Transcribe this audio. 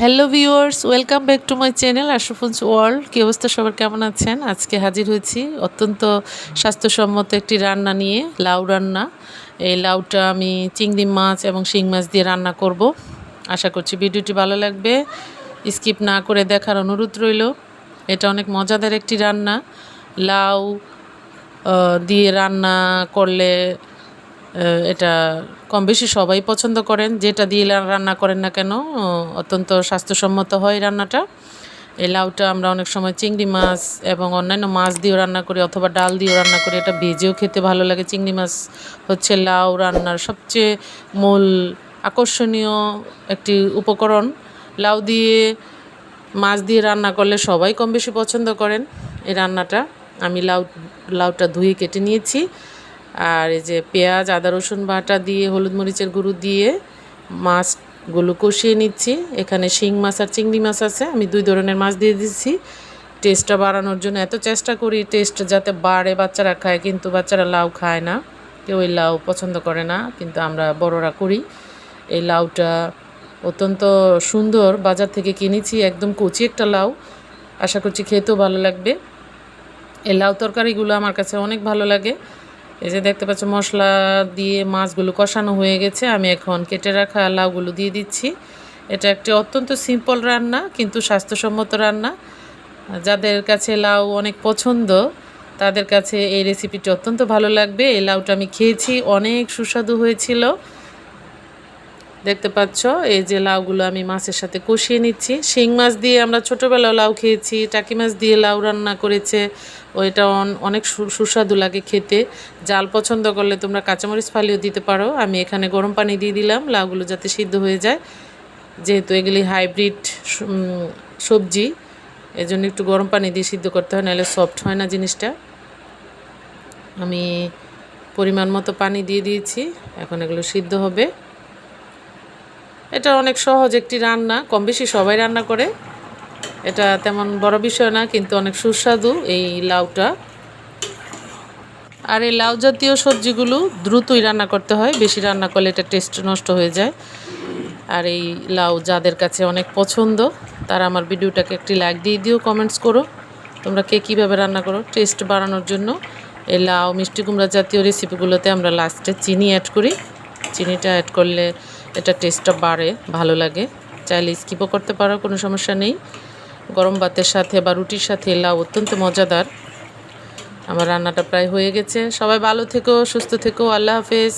Hello viewers, welcome back to my channel Ashraful's world. কী অবস্থা, সবার কেমন আছেন? আজকে হাজির হয়েছি অত্যন্ত স্বাস্থ্যসম্মত একটি রান্না নিয়ে, লাউ রান্না। এই লাউটা আমি চিংড়ি মাছ এবং শিং মাছ দিয়ে রান্না করব। আশা করছি ভিডিওটি ভালো লাগবে, স্কিপ না করে দেখার অনুরোধ রইল। এটা অনেক মজাদার একটি রান্না। লাউ দিয়ে রান্না করলে এটা কম বেশি সবাই পছন্দ করেন, যেটা দিয়ে রান্না করেন না কেন অত্যন্ত স্বাস্থ্যসম্মত হয় রান্নাটা। এই লাউটা আমরা অনেক সময় চিংড়ি মাছ এবং অন্যান্য মাছ দিয়েও রান্না করি, অথবা ডাল দিয়েও রান্না করি। এটা ভেজেও খেতে ভালো লাগে। চিংড়ি মাছ হচ্ছে লাউ রান্নার সবচেয়ে মূল আকর্ষণীয় একটি উপকরণ। লাউ দিয়ে মাছ দিয়ে রান্না করলে সবাই কম বেশি পছন্দ করেন এই রান্নাটা। আমি লাউটা ধুয়ে কেটে নিয়েছি, আর এই যে পেঁয়াজ, আদা, রসুন বাটা দিয়ে হলুদ মরিচের গুঁড়ো দিয়ে মাছগুলো কষিয়ে নিচ্ছি। এখানে শিং মাছ আর চিংড়ি মাছ আছে, আমি 2 ধরনের মাছ দিয়ে দিচ্ছি টেস্টটা বাড়ানোর জন্য। এত চেষ্টা করি টেস্ট যাতে বাড়ে, বাচ্চারা খায়, কিন্তু বাচ্চারা লাউ খায় না, কেউ এই লাউ পছন্দ করে না, কিন্তু আমরা বড়রা করি। এই লাউটা অত্যন্ত সুন্দর, বাজার থেকে কিনেছি, একদম কচি একটা লাউ। আশা করছি খেতেও ভালো লাগবে। এই লাউ তরকারিগুলো আমার কাছে অনেক ভালো লাগে। এই যে দেখতে পাচ্ছ মশলা দিয়ে মাছগুলো কষানো হয়ে গেছে, আমি এখন কেটে রাখা লাউগুলো দিয়ে দিচ্ছি। এটা একটি অত্যন্ত সিম্পল রান্না, কিন্তু স্বাস্থ্যসম্মত রান্না। যাদের কাছে লাউ অনেক পছন্দ তাদের কাছে এই রেসিপিটি অত্যন্ত ভালো লাগবে। এই লাউটা আমি খেয়েছি, অনেক সুস্বাদু হয়েছিল। দেখতে পাচ্ছ এই যে লাউগুলো আমি মাছের সাথে কষিয়ে নিচ্ছি। শিং মাছ দিয়ে আমরা ছোটোবেলাও লাউ খেয়েছি, টাকি মাছ দিয়ে লাউ রান্না করেছে, ওইটা অনেক সুস্বাদু লাগে খেতে। জাল পছন্দ করলে তোমরা কাঁচামরিচ ফালিও দিতে পারো। আমি এখানে গরম পানি দিয়ে দিলাম লাউগুলো যাতে সিদ্ধ হয়ে যায়, যেহেতু এগুলি হাইব্রিড সবজি, এজন্য একটু গরম পানি দিয়ে সিদ্ধ করতে হয়, নাহলে সফট হয় না জিনিসটা। আমি পরিমাণ মতো পানি দিয়ে দিয়েছি, এখন এগুলো সিদ্ধ হবে। এটা অনেক সহজ একটি রান্না, কম বেশি সবাই রান্না করে, এটা তেমন বড় বিষয় না, কিন্তু অনেক সুস্বাদু এই লাউটা। আর এই লাউ জাতীয় সবজিগুলো দ্রুতই রান্না করতে হয়, বেশি রান্না করলে এটা টেস্ট নষ্ট হয়ে যায়। আর এই লাউ যাদের কাছে অনেক পছন্দ তারা আমার ভিডিওটাকে একটি লাইক দিয়ে দিও, কমেন্টস করো তোমরা কে কীভাবে রান্না করো টেস্ট বাড়ানোর জন্য। এই লাউ, মিষ্টি কুমড়া জাতীয় রেসিপিগুলোতে আমরা লাস্টে চিনি অ্যাড করি। চিনিটা অ্যাড করলে এটা টেস্টটা বাড়ে, ভালো লাগে। চাইলে স্কিপও করতে পারো, কোনো সমস্যা নেই। গরম ভাতের সাথে বা রুটির সাথে লাউ অত্যন্ত মজাদার। আমার রান্নাটা প্রায় হয়ে গেছে। সবাই ভালো থেকো, সুস্থ থেকো, আল্লাহ হাফেজ।